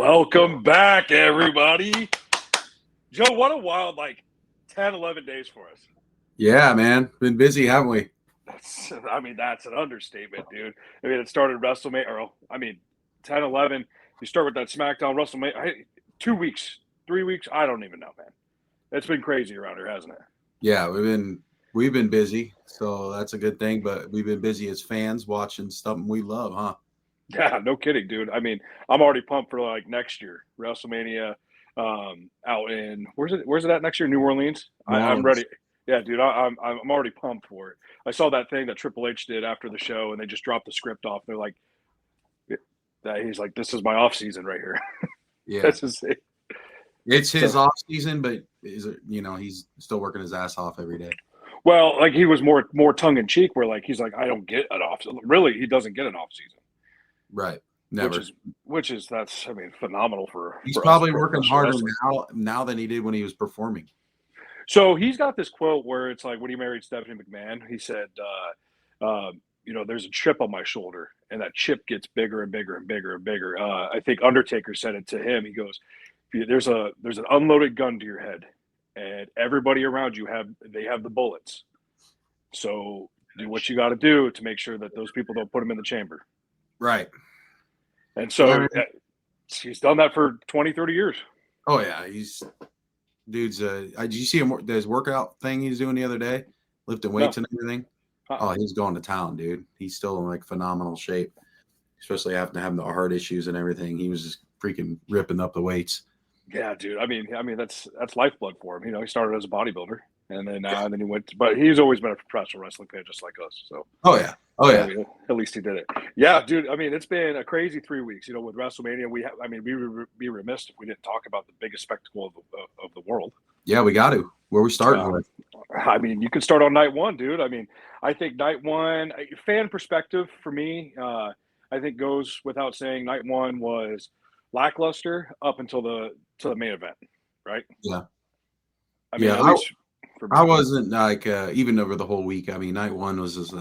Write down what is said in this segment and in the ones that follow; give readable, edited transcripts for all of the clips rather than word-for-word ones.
Welcome back, everybody. Joe, what a wild, 10, 11 days for us. Yeah, man. Been busy, haven't we? That's an understatement, dude. It started WrestleMania, 10, 11. You start with that SmackDown WrestleMania. 2 weeks, 3 weeks, I don't even know, man. It's been crazy around here, hasn't it? Yeah, we've been busy, so that's a good thing. But we've been busy as fans watching something we love, huh? Yeah, no kidding, dude. I'm already pumped for next year, WrestleMania, out in where's it at next year? New Orleans. I'm ready. Yeah, dude. I'm already pumped for it. I saw that thing that Triple H did after the show, and they just dropped the script off. They're like, he's like, "This is my off season right here." Yeah, This is it. it's his off season, but he's still working his ass off every day. Well, he was more tongue in cheek, where he's like, "I don't get an off." Really, he doesn't get an off season. Right. Never. Which is that's phenomenal for. He's for probably us working harder now than he did when he was performing. So he's got this quote where it's like when he married Stephanie McMahon, he said, "There's a chip on my shoulder, and that chip gets bigger and bigger and bigger and bigger." I think Undertaker said it to him. He goes, "There's an unloaded gun to your head, and everybody around you have the bullets. So do what you got to do to make sure that those people don't put them in the chamber." Right. And so he's done that for 20, 30 years. Oh yeah, dude's. Did you see his workout thing he's doing the other day, lifting weights and everything? Oh, he's going to town, dude. He's still in phenomenal shape, especially after having the heart issues and everything. He was just freaking ripping up the weights. Yeah, dude. That's lifeblood for him. He started as a bodybuilder, and then he went. But he's always been a professional wrestling fan, just like us. So. Oh yeah. At least he did it. Yeah, dude. It's been a crazy 3 weeks. With WrestleMania, we would be remiss if we didn't talk about the biggest spectacle of the world. Yeah, we got to. Where we starting with? You could start on night one, dude. I think night one, fan perspective for me, I think goes without saying. Night one was lackluster up until the main event, right? Yeah. I wasn't even over the whole week. Night one was just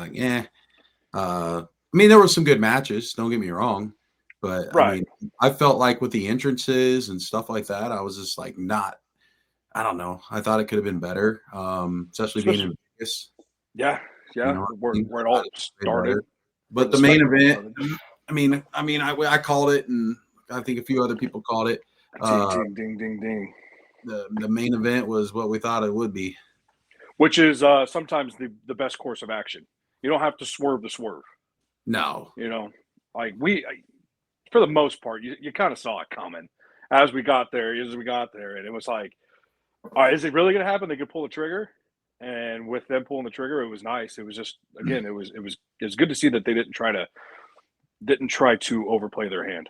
there were some good matches. Don't get me wrong, but right. I felt like with the entrances and stuff like that, I was just not. I don't know. I thought it could have been better, especially being in Vegas. Yeah. Where it all started. But the main event, I called it, and I think a few other people called it. Ding, ding, ding, ding. The main event was what we thought it would be. Which is sometimes the best course of action. You don't have to swerve the swerve. No. For the most part, you kind of saw it coming as we got there, and it was like, all right, is it really going to happen? They could pull the trigger, and with them pulling the trigger, it was nice. It was just, again, it was good to see that they didn't try to overplay their hand.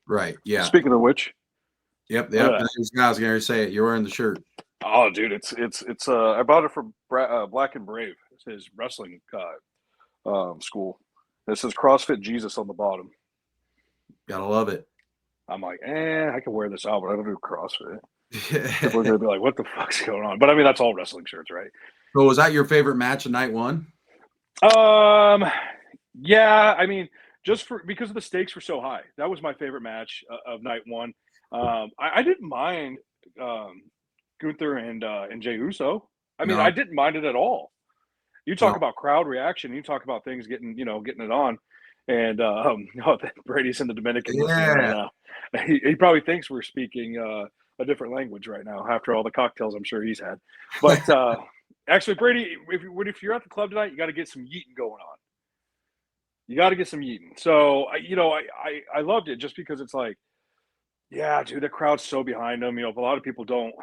Right. Yeah. Speaking of which. Yep. I was going to say it. You're wearing the shirt. Oh, dude, it's I bought it from Black and Brave. It's his wrestling school. It says CrossFit Jesus on the bottom. Gotta love it. I'm like, I can wear this out, but I don't do CrossFit. People are gonna be like, what the fuck's going on? But that's all wrestling shirts, right? So was that your favorite match of night one? Yeah, just because the stakes were so high. That was my favorite match of night one. I didn't mind Gunther and Jey Uso. I didn't mind it at all. You talk about crowd reaction. You talk about things getting it on. And Brady's in the Dominican. Yeah. He probably thinks we're speaking a different language right now after all the cocktails I'm sure he's had. But actually, Brady, if you're at the club tonight, you got to get some yeeting going on. You got to get some yeeting. So I loved it just because it's like, yeah, dude, the crowd's so behind him. A lot of people don't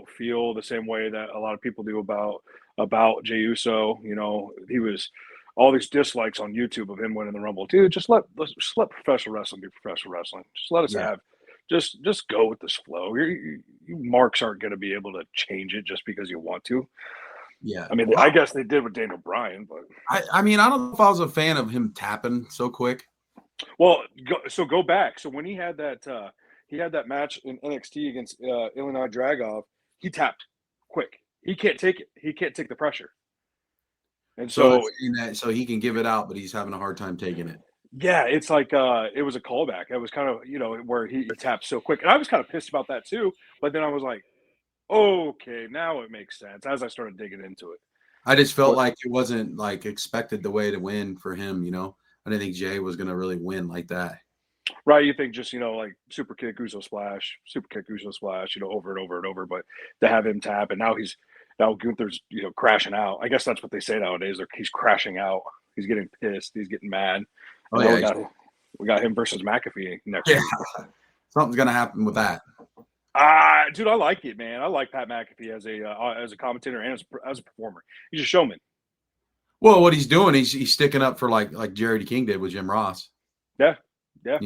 feel the same way that a lot of people do about Jey Uso. He was all these dislikes on YouTube of him winning the Rumble. Dude, just let professional wrestling be professional wrestling. Just let us have. Just go with this flow. You marks aren't going to be able to change it just because you want to. Yeah. I guess they did with Daniel Bryan, but I don't know if I was a fan of him tapping so quick. Well, go back. So when he had that match in NXT against Illinois Dragov, he tapped quick. He can't take it. He can't take the pressure. And so he can give it out, but he's having a hard time taking it. Yeah, it's like it was a callback. It was kind of where he tapped so quick, and I was kind of pissed about that too. But then I was like, okay, now it makes sense as I started digging into it. I just felt But like it wasn't like expected the way to win for him. I didn't think Jay was going to really win like that. right, you think just like super kick Uso splash, over and over and over. But to have him tap, and now Gunther's crashing out. I guess that's what they say nowadays. He's crashing out. He's getting pissed. He's getting mad. Oh And now yeah, we got him versus McAfee next yeah. week. Something's going to happen with that. Dude, I like it, man. I like Pat McAfee as a commentator and as a performer. He's a showman. Well, what he's doing, he's sticking up for like Jerry King did with Jim Ross. Yeah, yeah.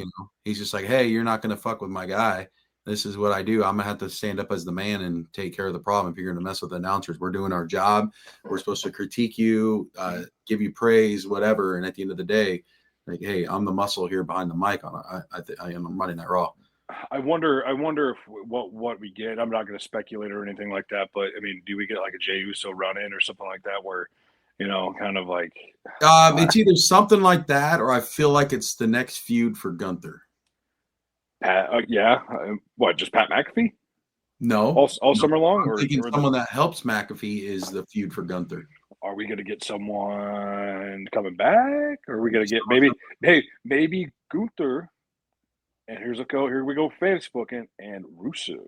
He's just like, hey, you're not going to fuck with my guy. This is what I do. I'm going to have to stand up as the man and take care of the problem. If you're going to mess with the announcers, we're doing our job. We're supposed to critique you, give you praise, whatever. And at the end of the day, like, hey, I'm the muscle here behind the mic. I am running that Raw. I wonder if what we get. I'm not going to speculate or anything like that, but I mean, do we get like a Jey Uso run in or something like that, where kind of like It's either something like that, or I feel like it's the next feud for Gunther. Pat? Yeah, what? Just Pat McAfee? No, All summer long, I'm thinking or someone that helps McAfee is the feud for Gunther. are we going to get someone coming back? Or are we going to get maybe Gunther? And here we go, fantasy booking and Rusev.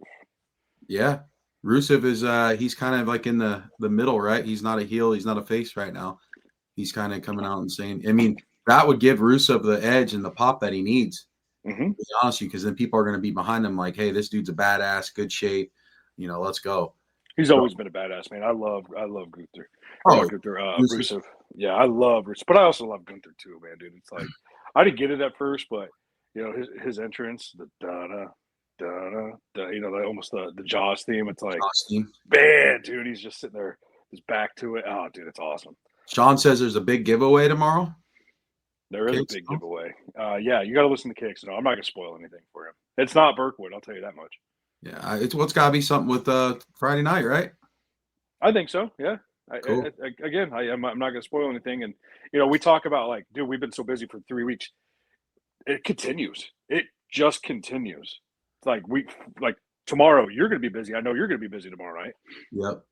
Yeah, Rusev is he's kind of like in the middle, right? He's not a heel, he's not a face right now. He's kind of coming out and saying, I mean, that would give Rusev the edge and the pop that he needs. Mm-hmm. To be honest with you, because then people are going to be behind him, like, hey, this dude's a badass, good shape, let's go. He's always been a badass, man. I love Gunther. Rusev. Rusev. Yeah, I love Rusev, but I also love Gunther too, man, dude. It's like I didn't get it at first, but his entrance, the da da da da, almost the Jaws theme. It's like, man, dude, he's just sitting there, his back to it. Oh, dude, it's awesome. Sean says there's a big giveaway tomorrow. There is a big giveaway. Yeah, you got to listen to Kicks. No, I'm not gonna spoil anything for him. It's not Berkwood, I'll tell you that much. Yeah, it's got to be something with Friday night, right? I think so. Yeah. Cool. I'm not going to spoil anything. And, we talk about like, dude, we've been so busy for 3 weeks. It continues. It just continues. It's like tomorrow, you're going to be busy. I know you're going to be busy tomorrow, right?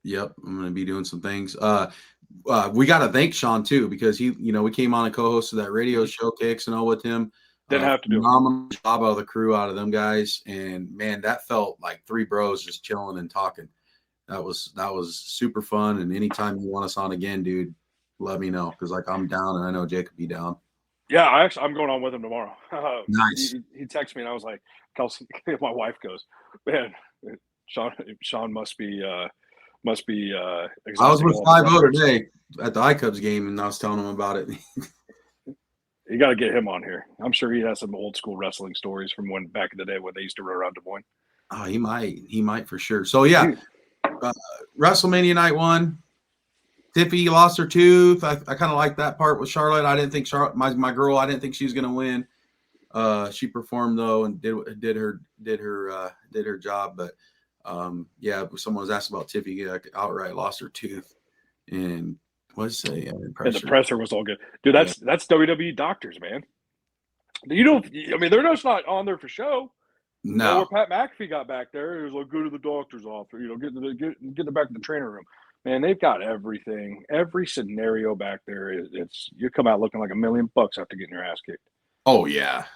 Yep. I'm going to be doing some things. We got to thank Sean too, because he, we came on and co-hosted that radio show Kicks and all with him. Didn't have to do phenomenal job out of the crew, out of them guys. And man, that felt like three bros just chilling and talking. That was super fun. And anytime you want us on again, dude, let me know. Cause like I'm down and I know Jake could be down. Yeah, I'm going on with him tomorrow. Nice. He texted me and I was like, Kelsey, my wife goes, man, Sean must be exhausting. I was with 5-0 today at the iCubs game and I was telling him about it. You got to get him on here. I'm sure he has some old school wrestling stories from when back in the day when they used to run around Des Moines. Oh, he might for sure. So yeah, WrestleMania night 1, Tiffy lost her tooth. I kind of like that part with Charlotte. I didn't think my girl, I didn't think she was going to win. She performed though and did her job. But yeah, someone was asked about Tiffy, outright lost her tooth, and what's the and the presser was all good, dude. That's WWE doctors, man. I mean, they're just not on there for show. No, where Pat McAfee got back there, it was like, go to the doctor's office, get back to the trainer room. Man, they've got everything, every scenario back there. It's you come out looking like $1 million after getting your ass kicked. Oh yeah.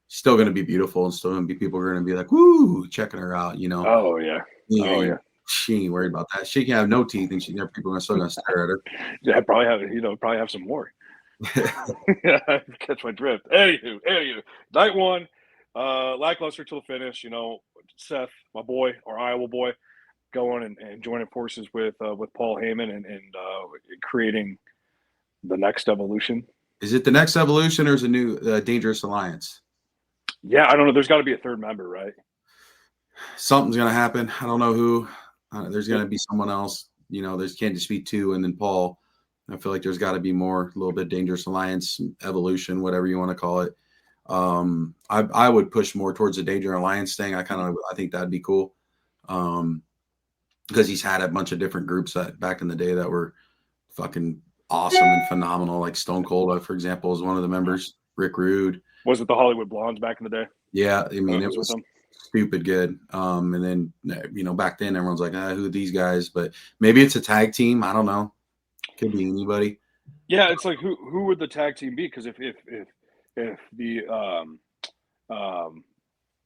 Still going to be beautiful, and still going to be people are going to be like, woo, checking her out. Oh yeah. She ain't worried about that. She can have no teeth, and people are still going to stare at her. Yeah, probably have some more. Yeah, catch my drift. Anywho, night 1, lackluster till the finish. Seth, my boy, our Iowa boy, going and joining forces with Paul Heyman and creating the next evolution. Is it the next evolution, or is it a new Dangerous Alliance? Yeah, I don't know. There's got to be a third member, right? Something's going to happen. I don't know who. There's going to be someone else. There's can't just be 2 and then Paul. I feel like there's got to be more, a little bit Dangerous Alliance, evolution, whatever you want to call it. I would push more towards the Dangerous Alliance thing. I think that'd be cool. Because he's had a bunch of different groups that back in the day that were fucking awesome and phenomenal. Like Stone Cold, for example, is one of the members. Rick Rude. Was it the Hollywood Blondes back in the day? Yeah, I mean, it with was them? stupid good. And then, back then everyone's like, who are these guys? But maybe it's a tag team. I don't know. Could be anybody. Yeah, it's like who would the tag team be? Because if the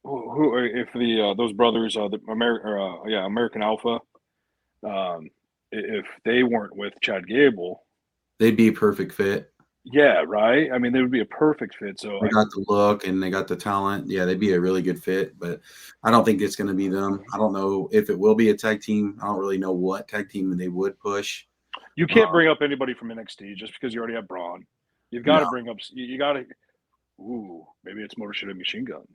who if the those brothers the American Alpha, if they weren't with Chad Gable, They'd be a perfect fit. yeah, right. I mean, they would be a perfect fit. So They got the look and they got the talent. Yeah, they'd be a really good fit, but I don't think it's going to be them. I don't know if it will be a tag team. I don't really know what tag team they would push. You can't bring up anybody from NXT just because you already have Braun. You've got to bring up. You got to. Ooh, maybe it's Motor City Machine Guns.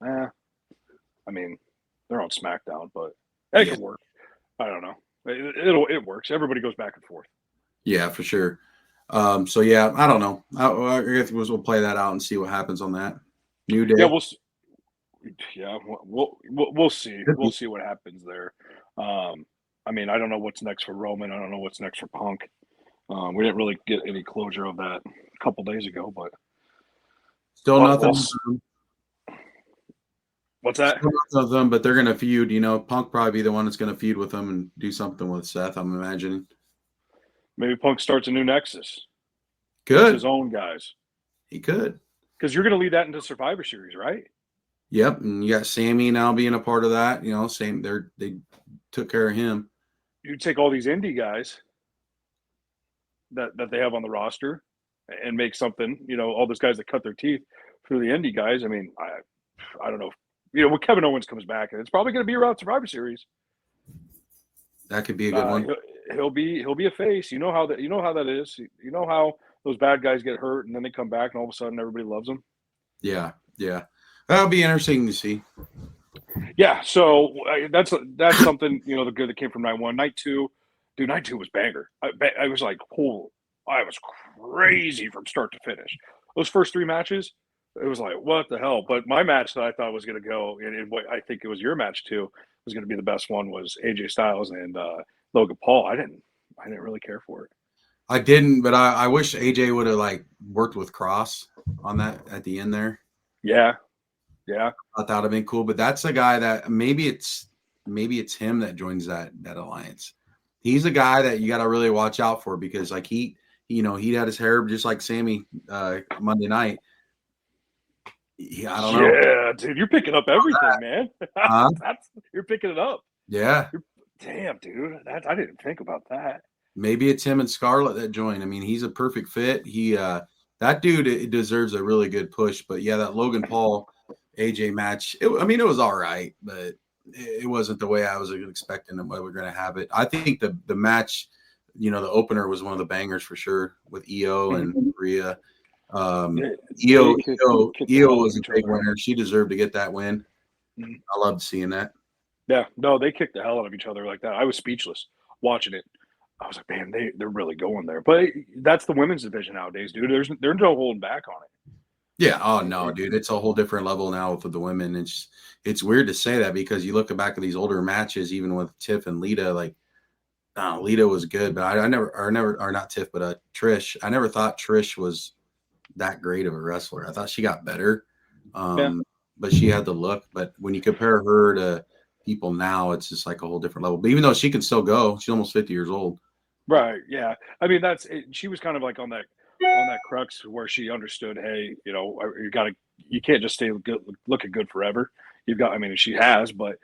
I mean, they're on SmackDown, but it could work. I don't know. It works. Everybody goes back and forth. Yeah, for sure. So yeah, I don't know. I guess we'll play that out and see what happens on that. New Day. Yeah, we'll see. We'll see what happens there. I mean, I don't know what's next for Roman. I don't know what's next for Punk. We didn't really get any closure of that a couple days ago, but still nothing. What's that? Still nothing of them, but they're going to feud. Punk probably be the one that's going to feud with them and do something with Seth, I'm imagining. Maybe Punk starts a new Nexus. Good. His own guys. He could. Because you're going to lead that into Survivor Series, right? Yep, and you got Sammy now being a part of that. Same. They took care of him. You take all these indie guys that they have on the roster and make something. All those guys that cut their teeth through the indie guys. I mean, I don't know. When Kevin Owens comes back, and it's probably going to be around Survivor Series. That could be a good one. He'll be a face. You know how that is. You know how those bad guys get hurt and then they come back and all of a sudden everybody loves them. Yeah. That'll be interesting to see. Yeah, so that's something the good that came from night one. Night two was banger. I was like, I was crazy from start to finish. Those first three matches, it was like, what the hell? But my match that I thought was going to go, and what I think it was your match too, was going to be the best one, was AJ Styles and Logan Paul. I didn't really care for it. I didn't, but I wish AJ would have worked with Cross on that at the end there. Yeah. I thought that would have been cool, but that's a guy that maybe it's him that joins that alliance. He's a guy that you got to really watch out for because he had his hair just like Sammy Monday night. Yeah, I don't know. Yeah, dude, you're picking up everything, man. You're picking it up. Yeah. Damn, dude. I didn't think about that. Maybe it's him and Scarlett that join. I mean, he's a perfect fit. That dude deserves a really good push. But yeah, that Logan Paul AJ match, it was all right, but it wasn't the way I was expecting the way we're going to have it. I think the match, the opener was one of the bangers for sure with EO and Rhea. EO was a big winner. She deserved to get that win. I loved seeing that. Yeah, no, they kicked the hell out of each other like that. I was speechless watching it. I was like, man, they're really going there. But that's the women's division nowadays, dude. There's no holding back on it. Yeah. Oh no, dude. It's a whole different level now with the women. It's weird to say that because you look back at these older matches, even with Tiff and Lita, Lita was good, but I never, or not Tiff, but Trish. I never thought Trish was that great of a wrestler. I thought she got better. But she had the look. But when you compare her to people now, it's just like a whole different level. But even though she can still go, she's almost 50 years old. Right. Yeah. I mean, she was kind of like on that crux where she understood, hey, you can't just stay looking good forever. She has, but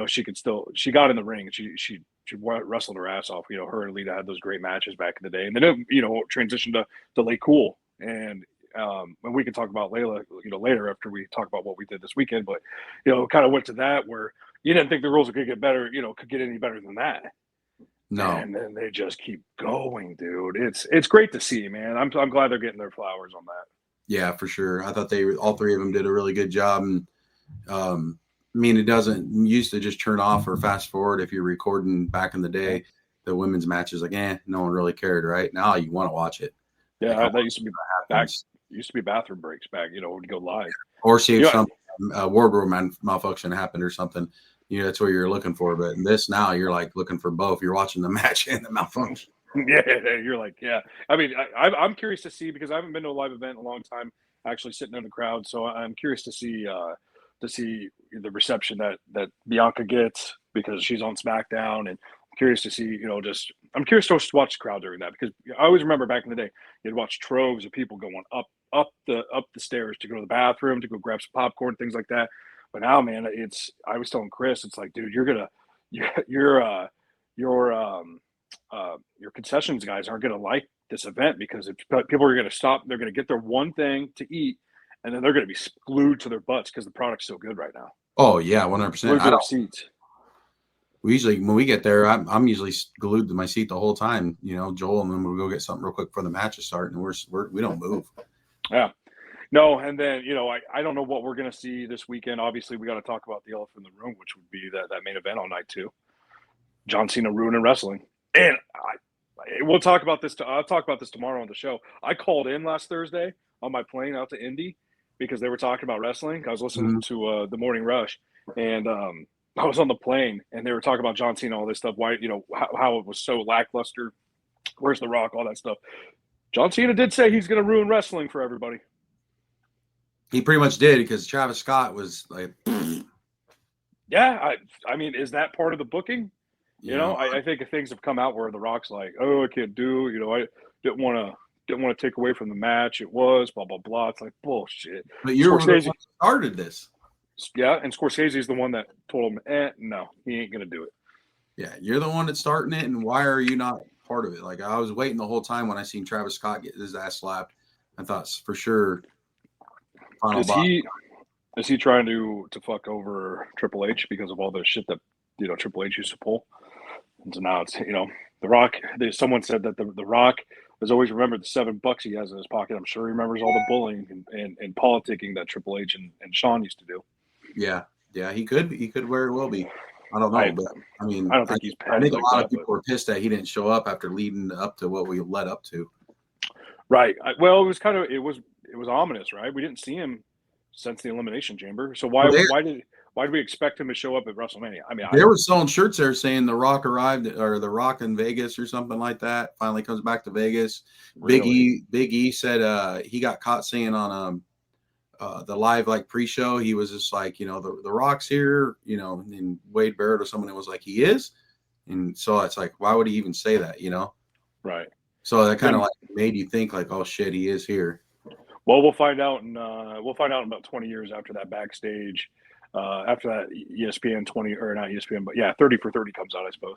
she got in the ring and she wrestled her ass off. Her and Lita had those great matches back in the day, and then it transitioned to Lay Cool, and we can talk about Layla, later after we talk about what we did this weekend. But kind of went to that where you didn't think the rules could get better, could get any better than that. No, and then they just keep going, dude. It's great to see, man. I'm glad they're getting their flowers on that. Yeah, for sure. I thought all three of them did a really good job. And it doesn't used to just turn off or fast forward if you're recording back in the day. The women's matches, no one really cared. Right now, you want to watch it. Yeah, that used to be back. Used to be bathroom breaks back. Would go live or see if some wardrobe malfunction happened or something. That's what you're looking for. But in this now, you're looking for both. You're watching the match and the malfunction. Yeah, you're like, yeah. I mean, I'm curious to see because I haven't been to a live event in a long time. Actually, sitting in the crowd, so I'm curious to see the reception that Bianca gets because she's on SmackDown, and I'm curious to see, just I'm curious to watch the crowd during that because I always remember back in the day, you'd watch troves of people going up the stairs to go to the bathroom, to go grab some popcorn, things like that. But now, man, I was telling Chris, it's like, dude, you're your your concessions guys aren't going to like this event because if people are going to stop, they're going to get their one thing to eat, and then they're going to be glued to their butts because the product's so good right now. Oh yeah, 100%. Glued to their seats. We usually, when we get there, I'm usually glued to my seat the whole time. Joel and then we'll go get something real quick for the match to start, and we don't move. Yeah. No, and then I don't know what we're going to see this weekend. Obviously, we got to talk about the elephant in the room, which would be that main event on night 2. John Cena ruining wrestling, and we'll talk about this. I'll talk about this tomorrow on the show. I called in last Thursday on my plane out to Indy because they were talking about wrestling. I was listening to the Morning Rush, and I was on the plane, and they were talking about John Cena, all this stuff. Why, how it was so lackluster. Where's The Rock? All that stuff. John Cena did say he's going to ruin wrestling for everybody. He pretty much did because Travis Scott was like, yeah. I mean, is that part of the booking? I think things have come out where The Rock's like, oh, I can't do. I didn't want to take away from the match. It was blah blah blah. It's like bullshit. But you're the one that started this. Yeah, and Scorsese's the one that told him, no, he ain't gonna do it. Yeah, you're the one that's starting it, and why are you not part of it? Like I was waiting the whole time when I seen Travis Scott get his ass slapped. I thought for sure. Is he trying to fuck over Triple H because of all the shit that Triple H used to pull? And so now it's The Rock. Someone said that the Rock has always remembered the $7 he has in his pocket. I'm sure he remembers all the bullying and politicking that Triple H and Shawn used to do. Yeah, he could very well be. I don't know, but I mean, I don't think he's petty. I think a lot of people were pissed that he didn't show up after leading up to what we led up to. Right. Well, it was ominous, right? We didn't see him since the Elimination Chamber. So why did we expect him to show up at WrestleMania? I mean, they were selling shirts there saying The Rock arrived, or The Rock in Vegas or something like that. Finally comes back to Vegas. Really? Big E said he got caught saying on the live pre-show, he was just like, the Rock's here, and Wade Barrett or someone was like, he is. And so it's like, why would he even say that, Right. So that kind of made you think like, oh shit, he is here. Well, we'll find out in about 20 years after that backstage, after that ESPN 20 or not ESPN, but yeah, 30 for 30 comes out, I suppose.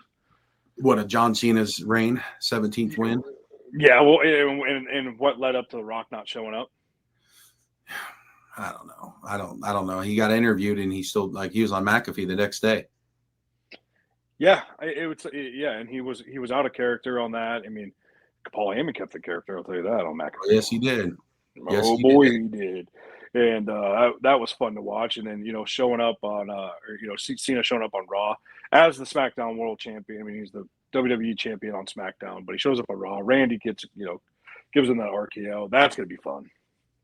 What a John Cena's reign, 17th win. Yeah. Well, and what led up to The Rock not showing up? I don't know. He got interviewed and he still he was on McAfee the next day. Yeah, and he was out of character on that. I mean, Paul Heyman kept the character. I'll tell you that on McAfee. Yes, he did. Yes, he did. And that was fun to watch. And then showing up on Cena showing up on Raw as the SmackDown World Champion. I mean, he's the WWE Champion on SmackDown, but he shows up on Raw. Randy gives him that RKO. That's gonna be fun.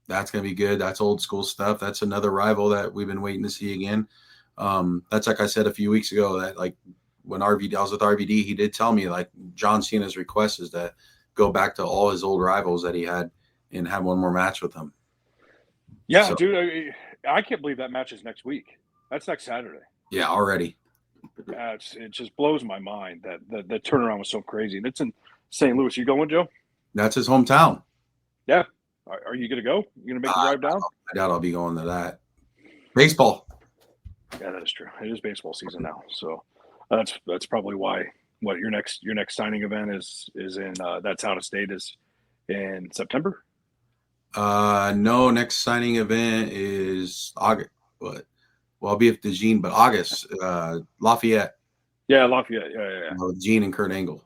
That's going to be good. That's old school stuff. That's another rival that we've been waiting to see again. That's like I said a few weeks ago that when I was with RVD, he did tell me John Cena's request is to go back to all his old rivals that he had and have one more match with them. Yeah, so, dude, I can't believe that match is next week. That's next Saturday. Yeah, already. It just blows my mind that the turnaround was so crazy. And it's in St. Louis. You going, Joe? That's his hometown. Yeah. Are you going to go? You going to make the drive down? I doubt I'll be going to that. Baseball. Yeah, that is true. It is baseball season now, so that's probably why. What your next signing event is in that's out of state is in September. No, next signing event is August. What? Well, I'll be at the Gene, but August. Lafayette. Yeah, Lafayette. Yeah. Gene and Kurt Angle.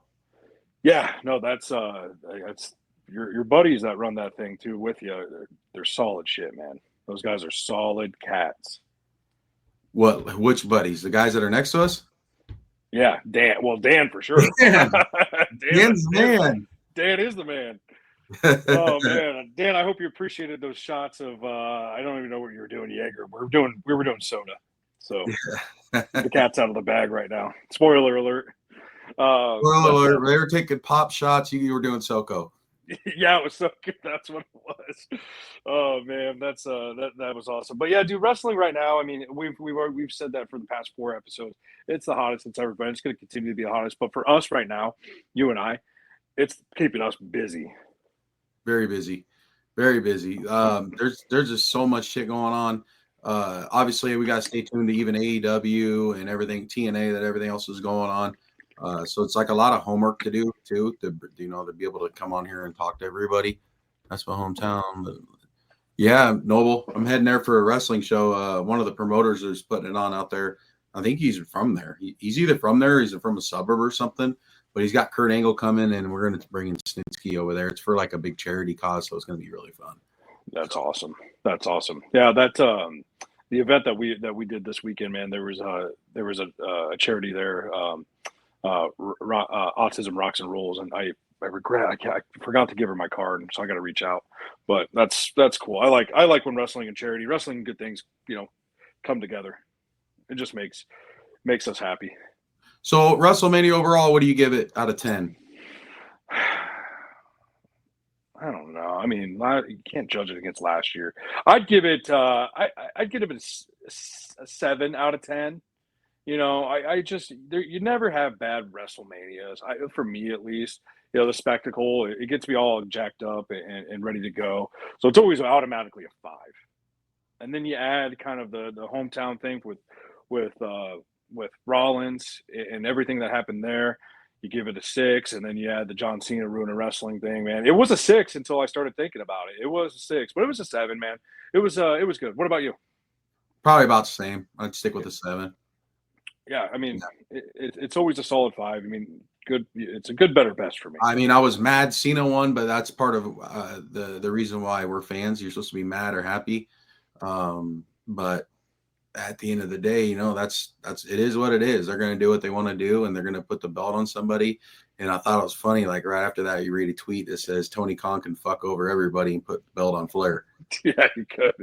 Yeah, no, that's your buddies that run that thing too with you. They're solid shit, man. Those guys are solid cats. What? Which buddies? The guys that are next to us? Yeah, Dan. Well, Dan for sure. Dan's man. Dan is the man. Oh man, Dan! I hope you appreciated those shots of. I don't even know what you were doing, Jaeger. We were doing soda. So the cat's out of the bag right now. Spoiler alert. Well, they were taking pop shots. You were doing SoCo. Yeah, it was so good. That's what it was. Oh man, that was awesome. But yeah, dude, wrestling right now. I mean, we've said that for the past 4 episodes. It's the hottest it's ever been. It's going to continue to be the hottest. But for us right now, you and I, it's keeping us busy. Very busy, very busy. There's just so much shit going on. Obviously, we got to stay tuned to even AEW and everything, TNA, that everything else is going on. So it's like a lot of homework to do too, to be able to come on here and talk to everybody. That's my hometown. But yeah, Noble, I'm heading there for a wrestling show. One of the promoters is putting it on out there. I think he's from there. He's either from there, or he's from a suburb or something. But he's got Kurt Angle coming, and we're going to bring in Snitsky over there. It's for like a big charity cause, so it's going to be really fun. That's awesome. That's awesome. Yeah, that's the event that we did this weekend, man. There was a charity there. Autism Rocks and Rolls, and I regret I forgot to give her my card, so I got to reach out. But that's cool. I like when wrestling and charity, wrestling and good things, come together. It just makes us happy. So WrestleMania overall, what do you give it out of 10? I don't know. I mean, you can't judge it against last year. I'd give it. I'd give it a 7 out of 10. You never have bad WrestleManias. For me at least, the spectacle, it gets me all jacked up and ready to go. So it's always automatically a 5. And then you add kind of the hometown thing with Rollins and everything that happened there. You give it a 6, and then you add the John Cena ruin of wrestling thing, man. It was a 6 until I started thinking about it. It was a 6, but it was a 7, man. It was good. What about you? Probably about the same. I'd stick with a 7. Yeah, I mean, it's always a solid 5. I mean, good. It's a good, better, best for me. I mean, I was mad Cena won, but that's part of the reason why we're fans. You're supposed to be mad or happy, but at the end of the day, it is what it is. They're going to do what they want to do, and they're going to put the belt on somebody. And I thought it was funny. Like right after that, you read a tweet that says Tony Khan can fuck over everybody and put the belt on Flair. Yeah, he could.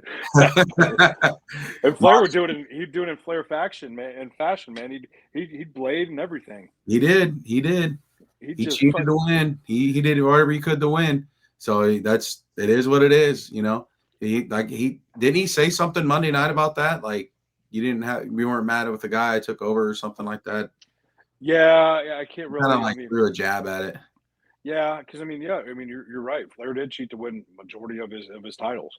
And Flair would do it. He'd do it in Flair fashion, man. He'd blade and everything. He did. He cheated to win. He did whatever he could to win. So it is what it is. He didn't he say something Monday night about that? Like we weren't mad with the guy I took over or something like that. Yeah, I can't really. Kind of threw a jab at it. Yeah, because you're right. Flair did cheat to win majority of his titles,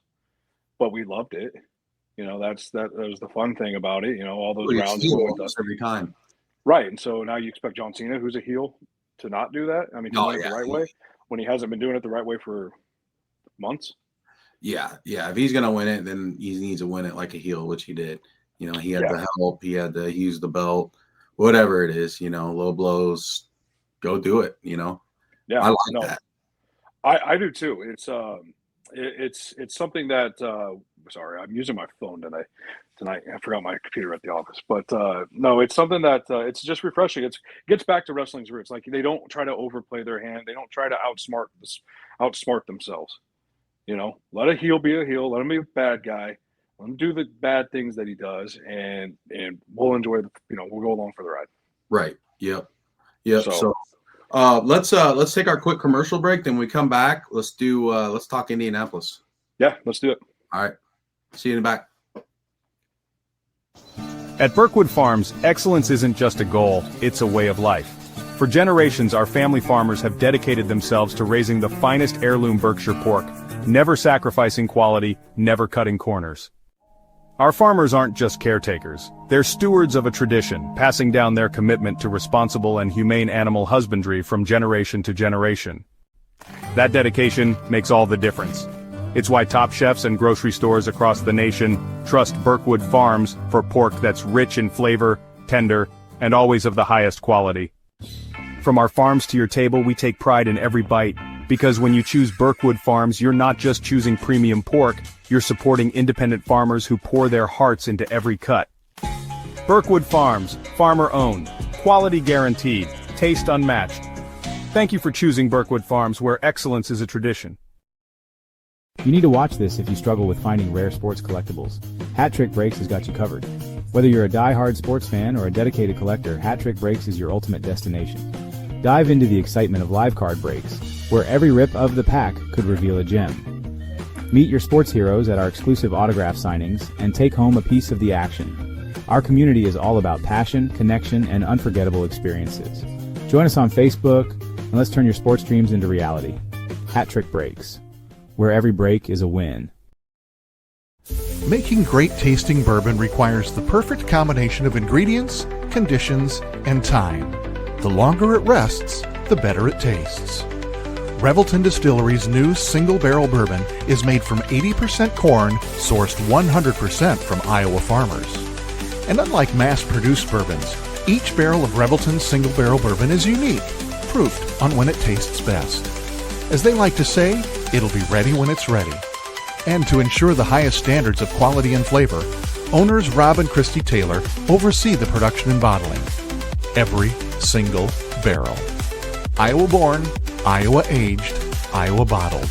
but we loved it. That was the fun thing about it. All those rounds every time. Right, and so now you expect John Cena, who's a heel, to not do that. I mean, to win it the right way when he hasn't been doing it the right way for months. Yeah. If he's gonna win it, then he needs to win it like a heel, which he did. He had the help. He had to use the belt, whatever it is. Low blows, go do it. Yeah, I like that. I do too. It's something that. Sorry, I'm using my phone tonight. I forgot my computer at the office, but no, it's something that it's just refreshing. It gets back to wrestling's roots. Like they don't try to overplay their hand. They don't try to outsmart themselves. Let a heel be a heel. Let him be a bad guy. Let him do the bad things that he does, and we'll enjoy we'll go along for the ride. Right. Yep. So let's take our quick commercial break. Then when we come back, let's talk Indianapolis. Yeah, let's do it. All right. See you in the back. At Birkwood Farms, excellence isn't just a goal, it's a way of life. For generations, our family farmers have dedicated themselves to raising the finest heirloom Berkshire pork, never sacrificing quality, never cutting corners. Our farmers aren't just caretakers, they're stewards of a tradition, passing down their commitment to responsible and humane animal husbandry from generation to generation. That dedication makes all the difference. It's why top chefs and grocery stores across the nation trust Birkwood Farms for pork that's rich in flavor, tender, and always of the highest quality. From our farms to your table, we take pride in every bite, because when you choose Birkwood Farms, you're not just choosing premium pork, you're supporting independent farmers who pour their hearts into every cut. Birkwood Farms, farmer-owned, quality guaranteed, taste unmatched. Thank you for choosing Birkwood Farms, where excellence is a tradition. You need to watch this if you struggle with finding rare sports collectibles. Hat Trick Breaks has got you covered. Whether you're a die-hard sports fan or a dedicated collector, Hat Trick Breaks is your ultimate destination. Dive into the excitement of live card breaks, where every rip of the pack could reveal a gem. Meet your sports heroes at our exclusive autograph signings and take home a piece of the action. Our community is all about passion, connection, and unforgettable experiences. Join us on Facebook, and let's turn your sports dreams into reality. Hat Trick Breaks, where every break is a win. Making great tasting bourbon requires the perfect combination of ingredients, conditions, and time. The longer it rests, the better it tastes. Revelton Distillery's new single barrel bourbon is made from 80% corn, sourced 100% from Iowa farmers. And unlike mass-produced bourbons, each barrel of Revelton's single barrel bourbon is unique, proofed on when it tastes best. As they like to say, it'll be ready when it's ready. And to ensure the highest standards of quality and flavor, owners Rob and Christy Taylor oversee the production and bottling. Every single barrel. Iowa born, Iowa aged, Iowa bottled.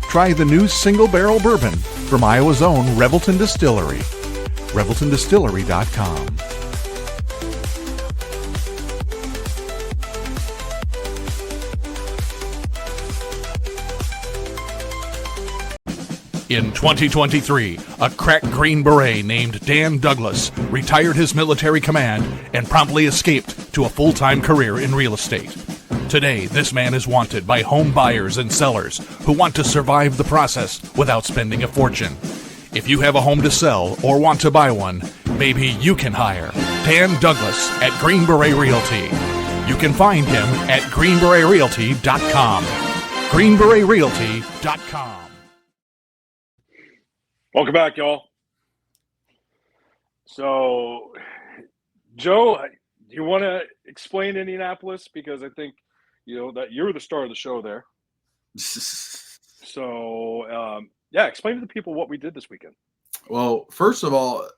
Try the new single barrel bourbon from Iowa's own Revelton Distillery. ReveltonDistillery.com. In 2023, a crack Green Beret named Dan Douglas retired his military command and promptly escaped to a full-time career in real estate. Today, this man is wanted by home buyers and sellers who want to survive the process without spending a fortune. If you have a home to sell or want to buy one, maybe you can hire Dan Douglas at Green Beret Realty. You can find him at greenberetrealty.com. greenberetrealty.com. Welcome back, y'all. So, Joe, do you want to explain Indianapolis? Because I think, that you're the star of the show there. So, explain to the people what we did this weekend. Well, first of all,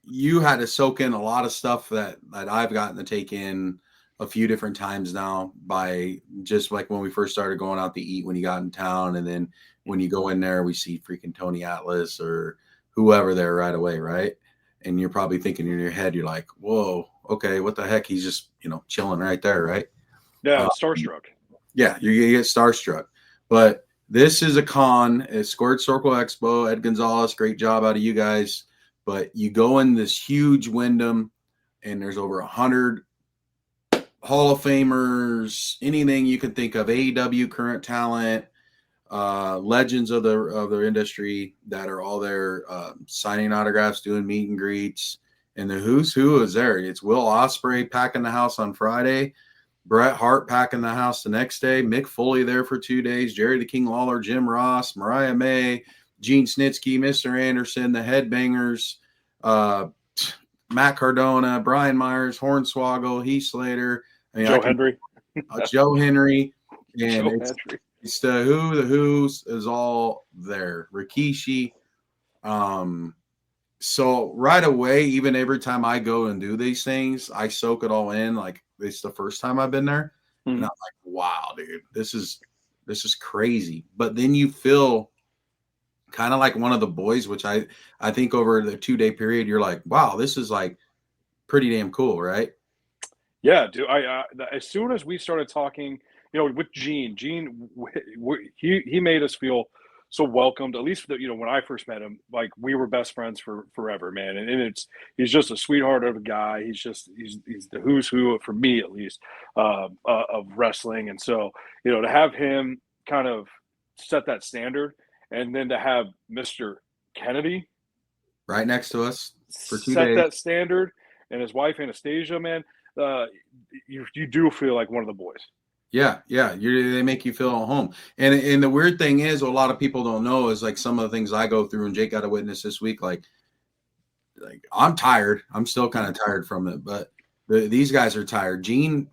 you had to soak in a lot of stuff that I've gotten to take in a few different times now, by just like when we first started going out to eat when you got in town, and then when you go in there, we see freaking Tony Atlas or whoever there right away, right? And you're probably thinking in your head, you're like, whoa, okay, what the heck? He's just, chilling right there, right? Yeah, starstruck. Yeah, you're going to get starstruck. But this is a con. It's Squared Circle Expo. Ed Gonzalez, great job out of you guys. But you go in this huge Wyndham, and there's over 100 Hall of Famers, anything you can think of, AEW current talent, legends of the industry that are all there, signing autographs, doing meet and greets. And the who's who is there. It's Will Ospreay packing the house on Friday, Bret Hart packing the house the next day, Mick Foley there for 2 days, Jerry the King Lawler, Jim Ross, Mariah May, Gene Snitsky, Mr. Anderson, the Headbangers, Matt Cardona, Brian Myers, Hornswoggle, Heath Slater, Joe Henry. Joe Henry. And Joe it's Henry. It's the who's is all there. Rikishi. So right away, even every time I go and do these things, I soak it all in. Like, it's the first time I've been there. And I'm like, wow, dude, this is crazy. But then you feel kind of like one of the boys, which I think over the 2-day period, you're like, wow, this is like pretty damn cool, right? Yeah, dude. As soon as we started talking, with Gene, he made us feel so welcomed. At least, when I first met him, like, we were best friends for forever, man. And he's just a sweetheart of a guy. He's the who's who, for me at least, of wrestling. And so, to have him kind of set that standard, and then to have Mr. Kennedy right next to us for 2 set days, that standard, and his wife Anastasia, man, you do feel like one of the boys. Yeah. They make you feel at home. And the weird thing is, what a lot of people don't know is, like, some of the things I go through, and Jake got a witness this week. Like I'm tired. I'm still kind of tired from it, but these guys are tired. Gene,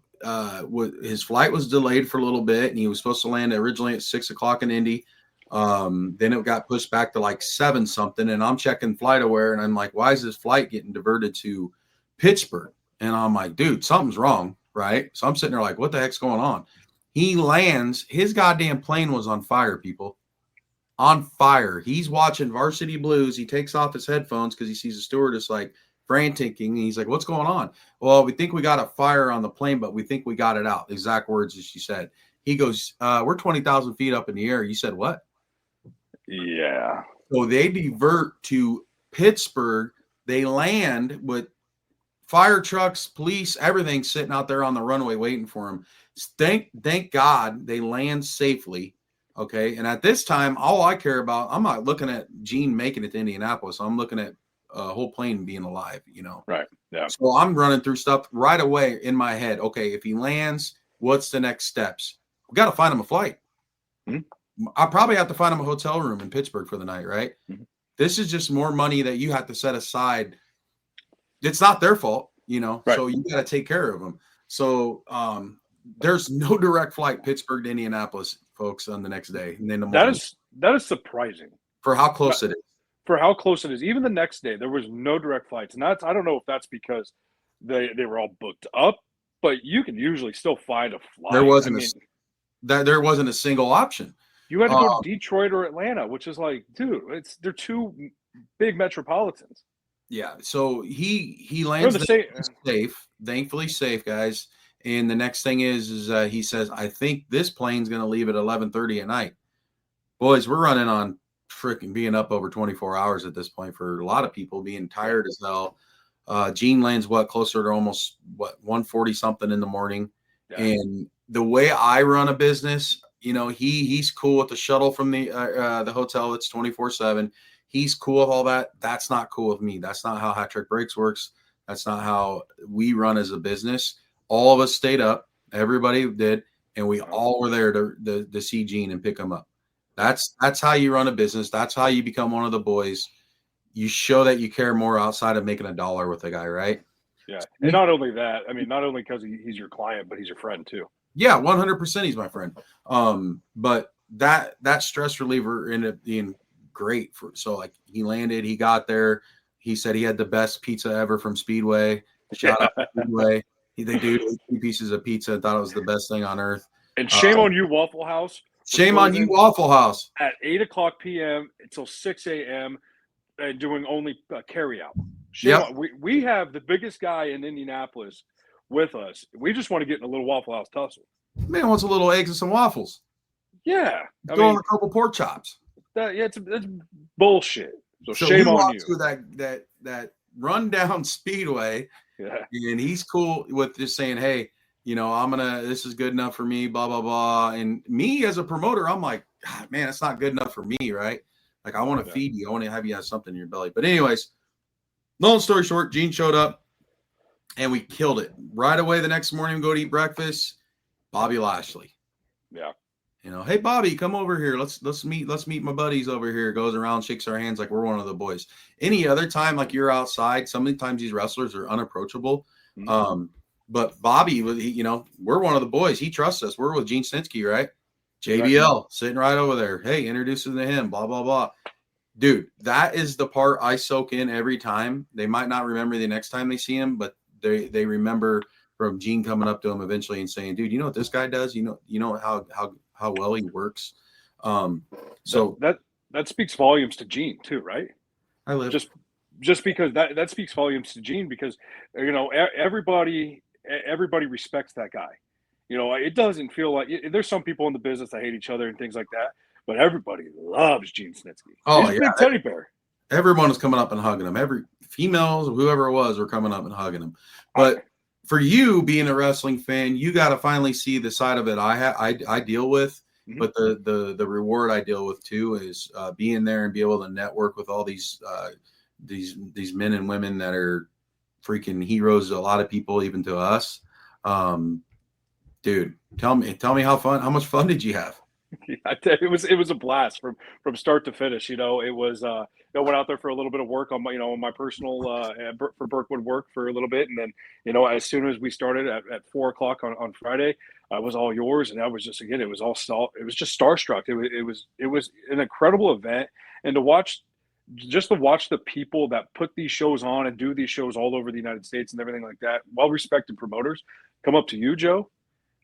his flight was delayed for a little bit, and he was supposed to land originally at 6:00 in Indy. Then it got pushed back to like 7 something, and I'm checking FlightAware, and I'm like, why is this flight getting diverted to Pittsburgh? And I'm like, dude, something's wrong, right? So I'm sitting there like, what the heck's going on? He lands, his goddamn plane was on fire, people. On fire. He's watching Varsity Blues. He takes off his headphones because he sees a stewardess like frantic. And he's like, what's going on? Well, we think we got a fire on the plane, but we think we got it out. Exact words as she said. He goes, we're 20,000 feet up in the air. You said what? Yeah. So they divert to Pittsburgh. They land with fire trucks, police, everything sitting out there on the runway waiting for him. Thank God they land safely. Okay. And at this time, all I care about, I'm not looking at Gene making it to Indianapolis. I'm looking at a whole plane being alive, you know? Right. Yeah. So I'm running through stuff right away in my head. Okay. If he lands, what's the next steps? We got to find him a flight. Mm-hmm. I'll probably have to find him a hotel room in Pittsburgh for the night. Right. Mm-hmm. This is just more money that you have to set aside. It's not their fault, you know? Right. So you got to take care of them. So, there's no direct flight Pittsburgh to Indianapolis, folks, on the next day. And then that is surprising for how close it is. For how close it is. Even the next day, there was no direct flights. And I don't know if that's because they were all booked up, but you can usually still find a flight. There wasn't a single option. You had to go to Detroit or Atlanta, which is like, dude, they're two big metropolitans. Yeah. So he lands safe, thankfully safe, guys. And the next thing is he says, I think this plane's going to leave at 11:30 at night. Boys, we're running on freaking being up over 24 hours at this point for a lot of people, being tired as hell. Gene lands closer to almost 1:40 something in the morning. Yeah. And the way I run a business, you know, he's cool with the shuttle from the hotel. It's 24/7. He's cool with all that. That's not cool with me. That's not how Hat Trick Brakes works. That's not how we run as a business. All of us stayed up. Everybody did. And we all were there to see Gene and pick him up. That's how you run a business. That's how you become one of the boys. You show that you care more outside of making a dollar with a guy, right? Yeah. And not only that, I mean, not only because he's your client, but he's your friend too. Yeah, 100% he's my friend. But that stress reliever ended up being great so like he landed, he got there. He said he had the best pizza ever from Speedway. Shout out to Speedway. They do 2 pieces of pizza and thought it was the best thing on earth. And shame on you, Waffle House. Shame on you, Waffle House. At 8:00 p.m. until 6 a.m. and doing only carry out. Yep. We have the biggest guy in Indianapolis with us. We just want to get in a little Waffle House tussle. Man wants a little eggs and some waffles. Yeah. Go on a couple pork chops. It's bullshit. So shame on you. To that rundown Speedway. Yeah. And he's cool with just saying, hey, you know, this is good enough for me, blah, blah, blah. And me as a promoter, I'm like, God, man, it's not good enough for me, right? Like, I want to feed you. I want to have you have something in your belly. But anyways, long story short, Gene showed up and we killed it. Right away the next morning, we go to eat breakfast. Bobby Lashley. Yeah. You know, hey, Bobby, come over here. Let's meet my buddies over here. Goes around, shakes our hands like we're one of the boys. Any other time, like you're outside, sometimes these wrestlers are unapproachable. Mm-hmm. But Bobby, you know, we're one of the boys. He trusts us. We're with Gene Snitsky, right? JBL sitting right over there. Hey, introduce him to him, blah, blah, blah. Dude, that is the part I soak in every time. They might not remember the next time they see him, but they remember from Gene coming up to him eventually and saying, dude, you know what this guy does? You know how well he works. So that speaks volumes to Gene too, right? I live just because that speaks volumes to Gene because, you know, everybody respects that guy. You know, it doesn't feel like there's some people in the business that hate each other and things like that, but everybody loves Gene Snitsky. Oh, he's a big teddy bear. Everyone was coming up and hugging him. Every females, whoever it was, were coming up and hugging him. But for you being a wrestling fan, you got to finally see the side of it I deal with. Mm-hmm. But the reward I deal with too is being there and be able to network with all these men and women that are freaking heroes to a lot of people, even to us. Dude, tell me how much fun did you have? Yeah, it was a blast from start to finish. You know, it was I went out there for a little bit of work on my personal for Birkwood work for a little bit, and then, you know, as soon as we started at 4:00 on Friday, it was all yours, and that was just, again, it was just starstruck. It was an incredible event, and to watch the people that put these shows on and do these shows all over the United States and everything like that, well-respected promoters come up to you, Joe,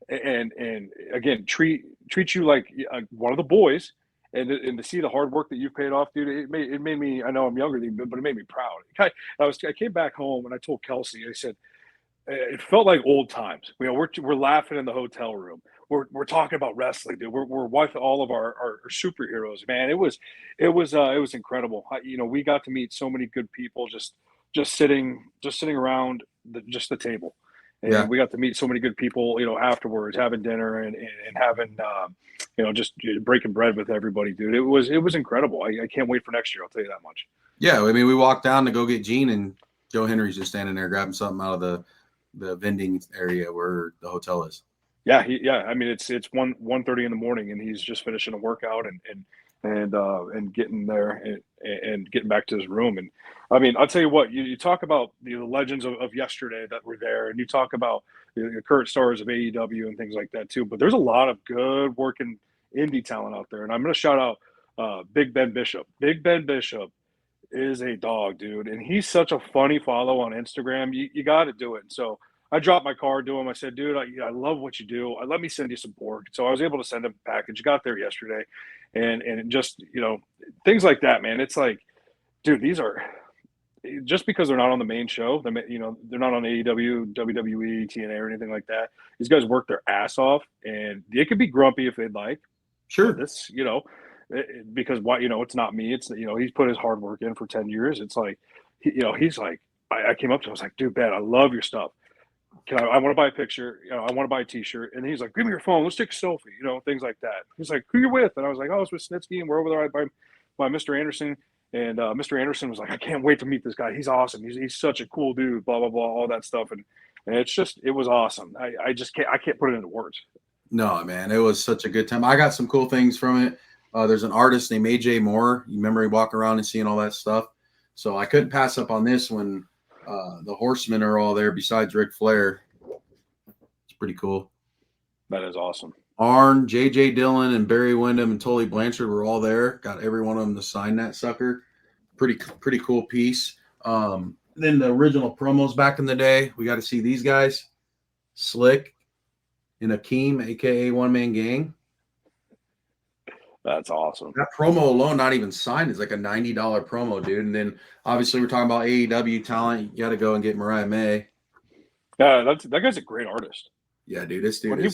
and again treat you like one of the boys, and to see the hard work that you've paid off, dude, it made me. I know I'm younger than you, but it made me proud. I came back home and I told Kelsey, I said, it felt like old times. You know, we're laughing in the hotel room. We're talking about wrestling, dude. We're with all of our superheroes, man. It was incredible. You know, we got to meet so many good people just sitting around the table, Yeah. and we got to meet so many good people. You know, afterwards, having dinner and having you know, just breaking bread with everybody, dude. It was incredible. I can't wait for next year. I'll tell you that much. Yeah. I mean, we walked down to go get Gene, and Joe Henry's just standing there grabbing something out of the vending area where the hotel is. Yeah, I mean, it's 1:30 in the morning, and he's just finishing a workout and getting there and getting back to his room. And I mean, I'll tell you what, you talk about the legends of yesterday that were there, and you talk about the current stars of AEW and things like that too. But there's a lot of good working indie talent out there, and I'm going to shout out Big Ben Bishop. Big Ben Bishop is a dog, dude, and he's such a funny follow on Instagram. You got to do it. And so I dropped my card to him. I said, dude, I love what you do. Let me send you some pork. So I was able to send him a package. Got there yesterday, and just, you know, things like that, man. It's like, dude, these are, just because they're not on the main show, you know, they're not on AEW, WWE, TNA, or anything like that. These guys work their ass off, and they could be grumpy if they'd like. Sure. This, you know, because why, you know, it's not me. It's, you know, he's put his hard work in for 10 years. It's like, you know, he's like, I came up to him, I was like, dude, Ben, I love your stuff. I want to buy a picture, you know, I want to buy a t-shirt. And he's like, give me your phone, let's take a selfie, you know, things like that. He's like, who you with? And I was like, oh, it's with Snitsky, and we're over there by Mr. Anderson. And Mr. Anderson was like, I can't wait to meet this guy. He's awesome. He's such a cool dude, blah, blah, blah, all that stuff. And it was awesome. I just can't put it into words. No, man, it was such a good time. I got some cool things from it. There's an artist named AJ Moore. You remember he walking around and seeing all that stuff. So I couldn't pass up on this when the Horsemen are all there besides Ric Flair. It's pretty cool. That is awesome. Arn, J.J. Dillon, and Barry Windham and Tully Blanchard were all there. Got every one of them to sign that sucker. Pretty cool piece. Then the original promos back in the day, we got to see these guys. Slick and Akeem, a.k.a. One Man Gang. That's awesome. That promo alone, not even signed, is like a $90 promo, dude. And then obviously we're talking about AEW talent. You got to go and get Mariah May. Yeah, that guy's a great artist. Yeah, dude. This dude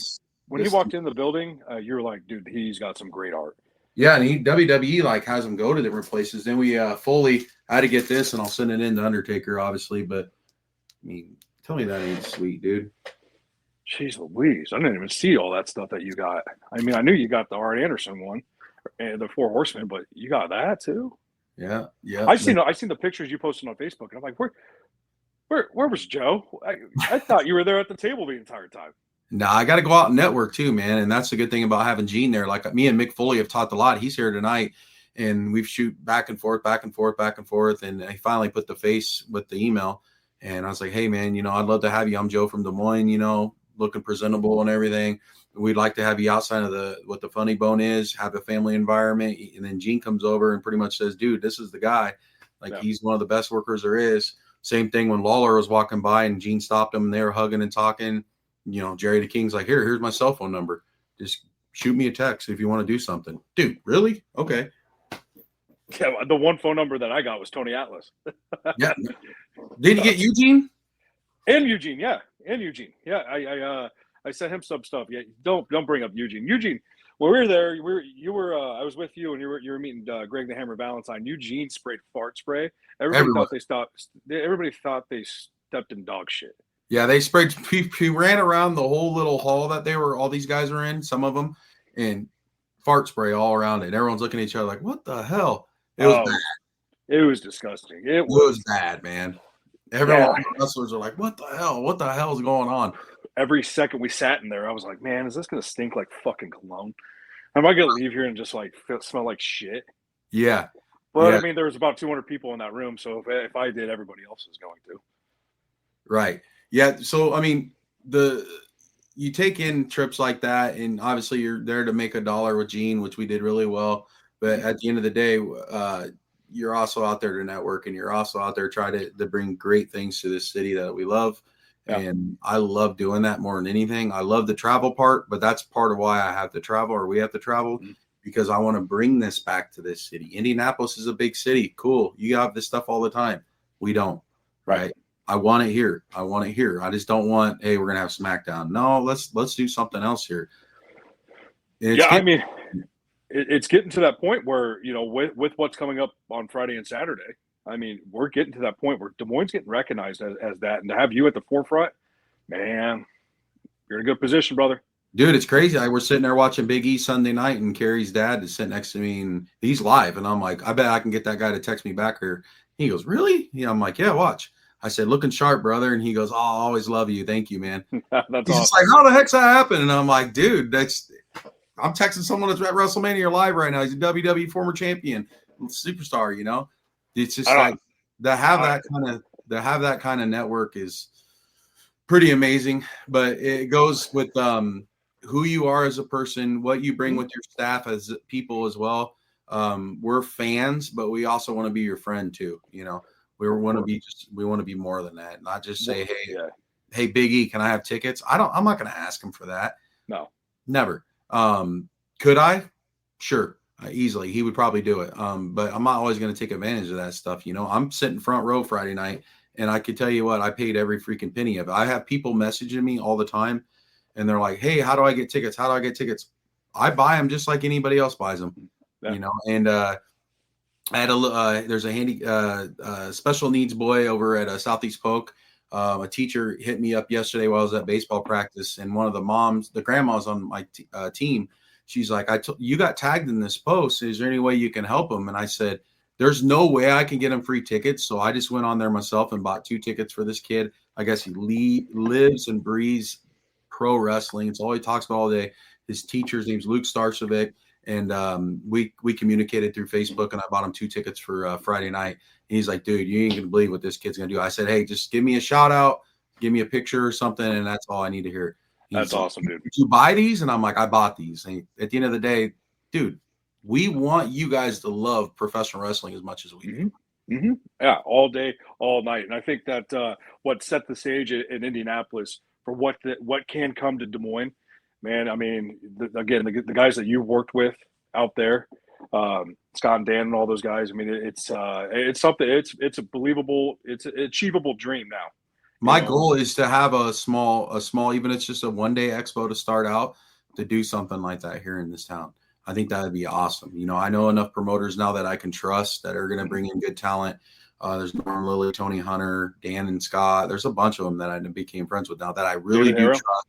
when he walked in the building, you were like, dude, he's got some great art. Yeah, and WWE like has him go to different places. Then we Foley had to get this, and I'll send it in to Undertaker, obviously. But I mean, tell me that ain't sweet, dude. Jeez Louise, I didn't even see all that stuff that you got. I mean, I knew you got the Art Anderson one and the Four Horsemen, but you got that too. Yeah. I seen the pictures you posted on Facebook, and I'm like, where was Joe? I thought you were there at the table the entire time. Nah, I got to go out and network too, man. And that's the good thing about having Gene there. Like me and Mick Foley have talked a lot. He's here tonight, and we've shoot back and forth. And I finally put the face with the email. And I was like, hey, man, you know, I'd love to have you. I'm Joe from Des Moines, you know, looking presentable and everything. We'd like to have you outside of what the funny bone is, have a family environment. And then Gene comes over and pretty much says, dude, this is the guy. Like, he's one of the best workers there is. Same thing when Lawler was walking by and Gene stopped him and they were hugging and talking. You know, Jerry the King's like, here's my cell phone number. Just shoot me a text if you want to do something. Dude, really? Okay. Yeah, the one phone number that I got was Tony Atlas. Yeah. Did you get Eugene? And Eugene, yeah. Yeah, I sent him some stuff. Yeah, don't bring up Eugene. Eugene, when we were there, I was with you, and you were meeting Greg the Hammer Valentine. Eugene sprayed fart spray. Everybody thought they stepped in dog shit. Yeah, they sprayed. He ran around the whole little hall that all these guys were in, some of them, and fart spray all around it. Everyone's looking at each other like, what the hell? It was bad. It was disgusting. It was bad, man. Everyone, wrestlers are like, what the hell? What the hell is going on? Every second we sat in there, I was like, man, is this going to stink like fucking cologne? Am I going to leave here and just like smell like shit? Yeah. But yeah. I mean, there was about 200 people in that room. So if I did, everybody else is going to. Right. Yeah. So, I mean, you take in trips like that, and obviously you're there to make $1 with Gene, which we did really well. But at the end of the day, you're also out there to network, and you're also out there trying to bring great things to this city that we love. Yeah. And I love doing that more than anything. I love the travel part, but that's part of why I have to travel, or we have to travel, because I want to bring this back to this city. Indianapolis is a big city. Cool. You have this stuff all the time. We don't. Right. I want it here. I just don't want, hey, we're going to have SmackDown. No, let's do something else here. It's getting to that point where, with what's coming up on Friday and Saturday, I mean, we're getting to that point where Des Moines getting recognized as that. And to have you at the forefront, man, you're in a good position, brother. Dude, it's crazy. We're sitting there watching Big E Sunday night, and Carrie's dad is sitting next to me, and he's live. And I'm like, I bet I can get that guy to text me back here. He goes, really? Yeah, I'm like, yeah, watch. I said, looking sharp, brother. And he goes, oh, I always love you. Thank you, man. He's awesome. Just like, how the heck's that happen? And I'm like, dude, I'm texting someone that's at WrestleMania live right now. He's a WWE former champion, superstar, It's just like to have that kind of network is pretty amazing. But it goes with who you are as a person, what you bring with your staff as people as well. We're fans, but we also want to be your friend too. We want to be more than that. Not just say, hey, Big E, can I have tickets? I'm not going to ask him for that. No, never. Could I? Sure. Easily. He would probably do it. But I'm not always going to take advantage of that stuff. I'm sitting front row Friday night, and I could tell you what, I paid every freaking penny of it. I have people messaging me all the time, and they're like, hey, how do I get tickets? How do I get tickets? I buy them just like anybody else buys them, and I had there's a special needs boy over at Southeast Polk. A teacher hit me up yesterday while I was at baseball practice, and one of the grandmas on my team, she's like, you got tagged in this post. Is there any way you can help him? And I said, there's no way I can get him free tickets. So I just went on there myself and bought 2 tickets for this kid. I guess he lives and breathes pro wrestling. It's all he talks about all day. His teacher's name's Luke Starcevic. And we communicated through Facebook, and I bought him 2 tickets for Friday night. And he's like, dude, you ain't going to believe what this kid's going to do. I said, hey, just give me a shout out, give me a picture or something, and that's all I need to hear. That's awesome, dude. Did you buy these? And I'm like, I bought these. And at the end of the day, dude, we want you guys to love professional wrestling as much as we do. Mm-hmm. Yeah, all day, all night. And I think that what set the stage in Indianapolis for what can come to Des Moines, man. I mean, the guys that you've worked with out there, Scott and Dan and all those guys. I mean, it's something. It's a believable. It's an achievable dream now. My goal is to have a small, even if it's just a one-day expo to start out, to do something like that here in this town. I think that would be awesome. I know enough promoters now that I can trust that are going to bring in good talent. There's Norm Lilly, Tony Hunter, Dan and Scott. There's a bunch of them that I became friends with now that I really do trust.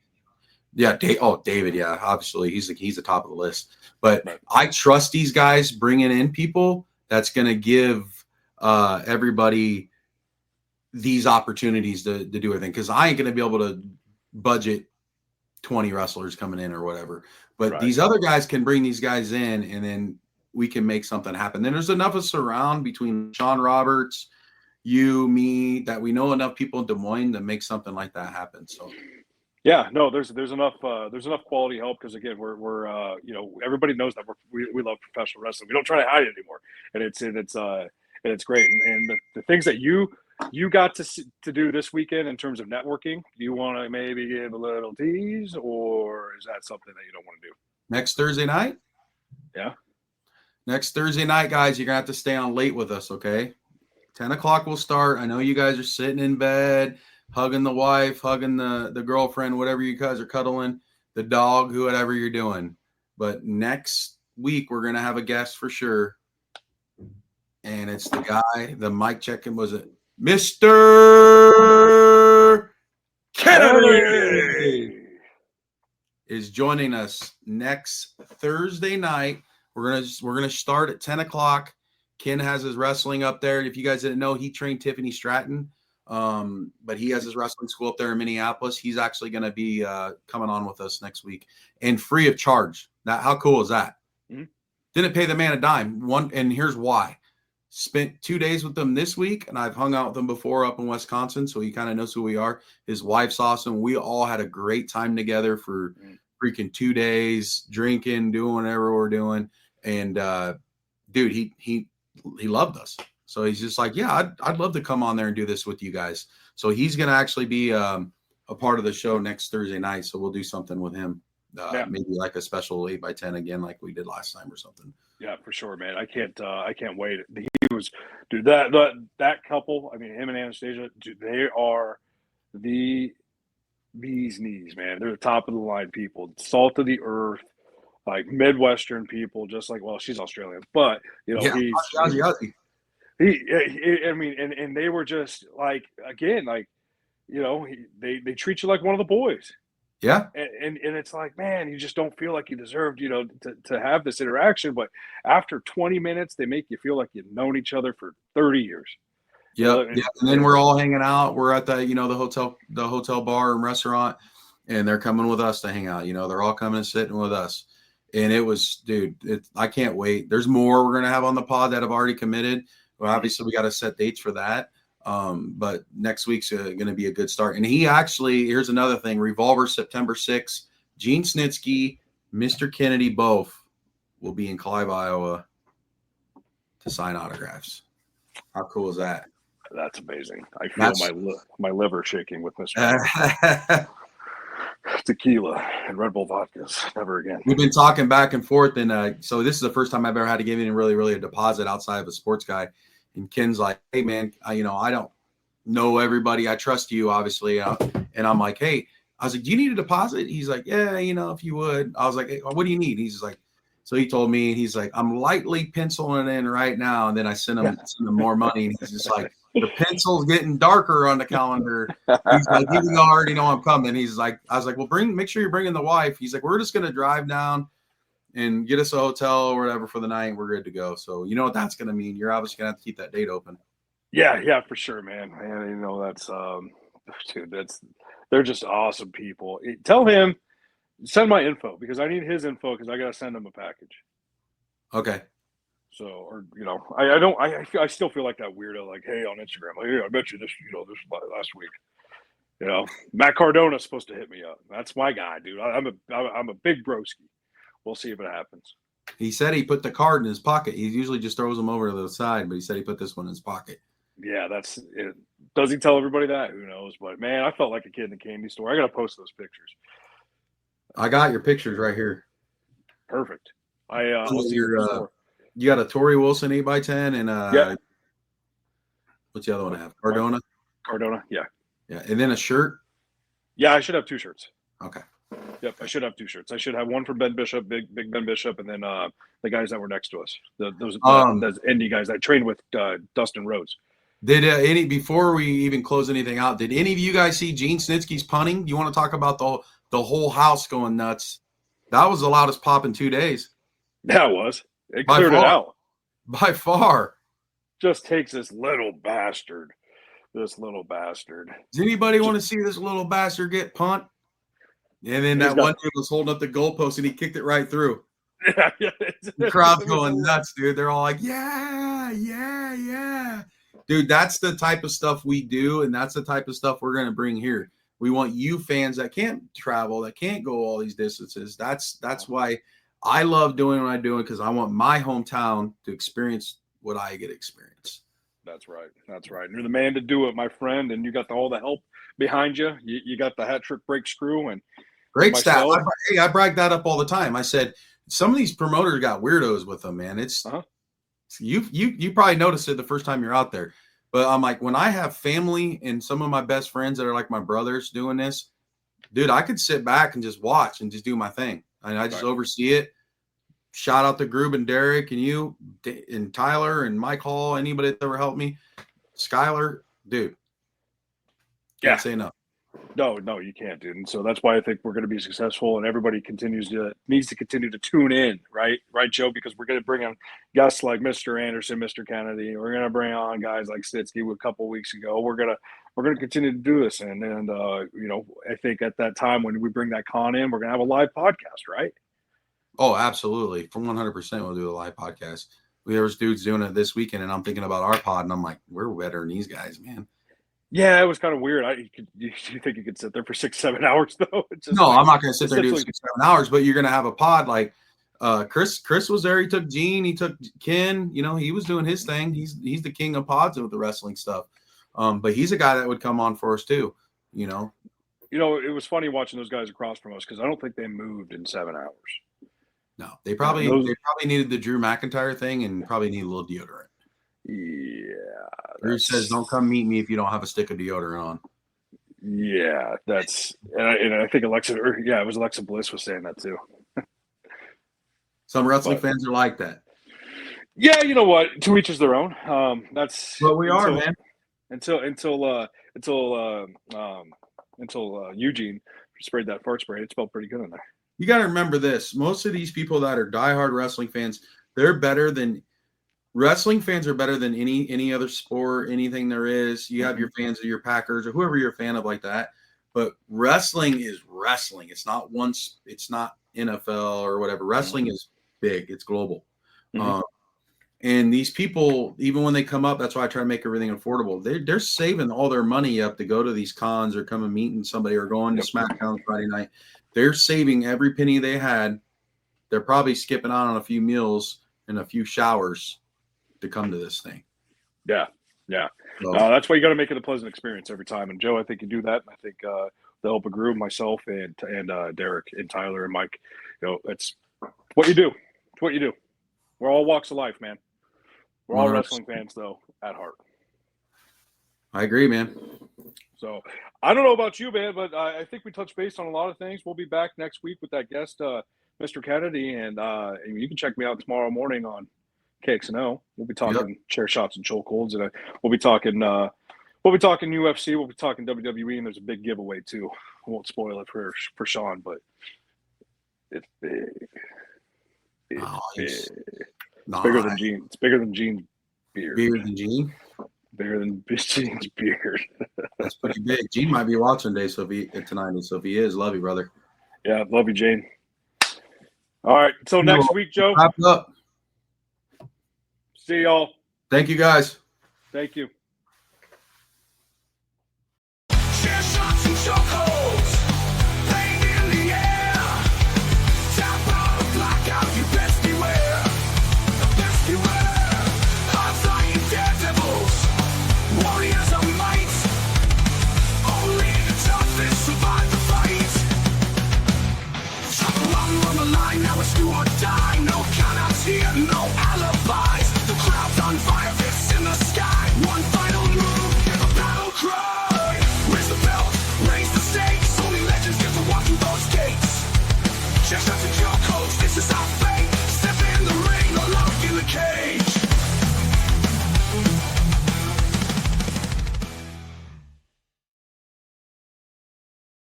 Yeah. David. Yeah. Obviously he's the top of the list, but I trust these guys bringing in people that's going to give everybody these opportunities to do everything. Cause I ain't going to be able to budget 20 wrestlers coming in or whatever, but these other guys can bring these guys in, and then we can make something happen. Then there's enough of us around between Sean Roberts, you, me, that we know enough people in Des Moines to make something like that happen. So yeah, no, there's enough quality help, because again, we're everybody knows that we love professional wrestling. We don't try to hide it anymore, and it's great. And the things that you got to do this weekend in terms of networking, do you want to maybe give a little tease, or is that something that you don't want to do? Next Thursday night? Yeah. Next Thursday night, guys, you're gonna have to stay on late with us, okay? 10 o'clock will start. I know you guys are sitting in bed, hugging the wife, hugging the girlfriend, whatever you guys are cuddling, the dog, whatever you're doing. But next week, we're going to have a guest for sure. And it's the guy, the mic checking, was it Mr. Kennedy is joining us next Thursday night. We're gonna start at 10 o'clock. Ken has his wrestling up there. If you guys didn't know, he trained Tiffany Stratton. But he has his wrestling school up there in Minneapolis. He's actually going to be coming on with us next week, and free of charge. Now, how cool is that? Mm-hmm. Didn't pay the man a dime. And here's why. Spent 2 days with them this week, and I've hung out with them before up in Wisconsin, so he kind of knows who we are. His wife's awesome. We all had a great time together for freaking 2 days, drinking, doing whatever we're doing. And dude, he loved us. So he's just like, yeah, I'd love to come on there and do this with you guys. So he's going to actually be a part of the show next Thursday night. So we'll do something with him. maybe like a special 8x10 again, like we did last time or something. Yeah, for sure, man. I can't wait. He was, dude. That couple. I mean, him and Anastasia. Dude, they are the bee's knees, man. They're the top of the line people, salt of the earth, like Midwestern people. Just like, well, she's Australian, but Aussie. I mean, and they were just like, again, like, they treat you like one of the boys. Yeah. And it's like, man, you just don't feel like you deserved, to have this interaction. But after 20 minutes, they make you feel like you've known each other for 30 years. Yeah. And then we're all hanging out. We're at the hotel bar and restaurant, and they're coming with us to hang out. They're all coming and sitting with us. And it was, dude, I can't wait. There's more we're going to have on the pod that have already committed. Well, obviously we got to set dates for that. But next week's going to be a good start. And here's another thing, Revolver September 6th, Gene Snitsky, Mr. Kennedy, both will be in Clive, Iowa to sign autographs. How cool is that? That's amazing. I feel my liver shaking with Mr. Tequila and Red Bull vodkas. Never again. We've been talking back and forth. And so this is the first time I've ever had to give in really, really a deposit outside of a sports guy. And Ken's like, hey, man, I don't know everybody. I trust you, obviously. And I'm like, hey, I was like, do you need a deposit? He's like, yeah, if you would. I was like, hey, what do you need? He's like, so he told me, he's like, I'm lightly penciling in right now. And then I send him more money. And he's just like, the pencil's getting darker on the calendar. He's like, even though I already know I'm coming. He's like, I was like, well, make sure you're bringing the wife. He's like, we're just going to drive down and get us a hotel or whatever for the night. We're good to go. So you know what that's going to mean. You're obviously going to have to keep that date open. Yeah, for sure, man. And that's dude, they're just awesome people. Tell him, send my info because I need his info because I got to send him a package. Okay. So, or I still feel like that weirdo. Like, hey, on Instagram, like, hey, I bet you this last week. Matt Cardona's supposed to hit me up. That's my guy, dude. I'm a big broski. We'll see if it happens. He said he put the card in his pocket. He usually just throws them over to the side, but he said he put this one in his pocket. Yeah, that's it. Does he tell everybody that? Who knows? But man, I felt like a kid in a candy store. I got to post those pictures. I got your pictures right here. Perfect. You got a Torrey Wilson 8x10 and what's the other one I have? Cardona? Cardona, yeah. Yeah, and then a shirt? Yeah, I should have 2 shirts. Okay. Yep, I should have 2 shirts. I should have one for Ben Bishop, big Ben Bishop, and then the guys that were next to us, those indie guys I trained with, Dustin Rhodes. Did before we even close anything out, did any of you guys see Gene Snitsky's punting? You want to talk about the whole house going nuts? That was the loudest pop in 2 days. Yeah, it was. It cleared it out. By far. Just takes this little bastard. Does anybody want to see this little bastard get punt? And then that one dude was holding up the goalpost and he kicked it right through. Yeah. The crowd's going nuts, dude. They're all like, yeah. Dude, that's the type of stuff we do, and that's the type of stuff we're going to bring here. We want you fans that can't travel, that can't go all these distances. That's why I love doing what I'm doing, because I want my hometown to experience what I get to experience. That's right. And you're the man to do it, my friend, and you got all the help behind you. You got the hat trick break screw and great staff. I brag that up all the time. I said some of these promoters got weirdos with them, man. It's you probably noticed it the first time you're out there. But I'm like, when I have family and some of my best friends that are like my brothers doing this, dude, I could sit back and just watch and just do my thing. I just oversee it. Shout out to Grub and Derek and you and Tyler and Mike Hall, anybody that ever helped me. Skylar, dude. Can't say enough. No, you can't, dude. And so that's why I think we're going to be successful, and everybody needs to continue to tune in, right, Joe? Because we're going to bring on guests like Mr. Anderson, Mr. Kennedy. We're going to bring on guys like Snitsky a couple weeks ago. We're going to continue to do this, and I think at that time when we bring that con in, we're going to have a live podcast, right? Oh, absolutely. For 100%, we'll do a live podcast. There was dudes doing it this weekend, and I'm thinking about our pod, and I'm like, we're better than these guys, man. Yeah, it was kind of weird. You think you could sit there for 6-7 hours though? I'm not going to sit there and do 6-7 hours, but you're going to have a pod like Chris was there. He took Gene, he took Ken. He was doing his thing. He's the king of pods with the wrestling stuff. But he's a guy that would come on for us too. it was funny watching those guys across from us because I don't think they moved in 7 hours. No, they probably needed the Drew McIntyre thing and probably need a little deodorant. Yeah. Drew says, "Don't come meet me if you don't have a stick of deodorant on." Yeah, and I think it was Alexa Bliss was saying that too. Some wrestling fans are like that. Yeah, you know what? To each is their own. That's what we are, man. Until Eugene sprayed that fart spray, it smelled pretty good in there. You got to remember this. Most of these people that are diehard wrestling fans, wrestling fans are better than any other sport, anything there is. You have your fans of your Packers or whoever you're a fan of like that. But wrestling is wrestling. It's not NFL or whatever. Wrestling is big. It's global. Mm-hmm. And these people, even when they come up, that's why I try to make everything affordable. They're saving all their money up to go to these cons or come and meeting somebody or going to SmackDown Friday night. They're saving every penny they had. They're probably skipping out on a few meals and a few showers to come to this thing. Yeah. So, that's why you got to make it a pleasant experience every time. And Joe, I think you do that. And I think the help of Groove, myself, and Derek and Tyler and Mike, that's what you do. It's what you do. We're all walks of life, man. We're all wrestling fans, though, at heart. I agree, man. So I don't know about you, man, but I think we touched base on a lot of things. We'll be back next week with that guest, Mr. Kennedy, and you can check me out tomorrow morning on KXNO. We'll be talking chair shots and chokeholds, and we'll be talking UFC. We'll be talking WWE, and there's a big giveaway too. I won't spoil it for Sean, but it's big. It's bigger than Gene. It's bigger than Gene's beard. Bigger than Gene. Bigger than Gene's beard. That's pretty big. Gene might be watching today, tonight. So if he is, love you, brother. Yeah, love you, Gene. All right, until next week, Joe. Wrap up. See y'all. Thank you, guys. Thank you.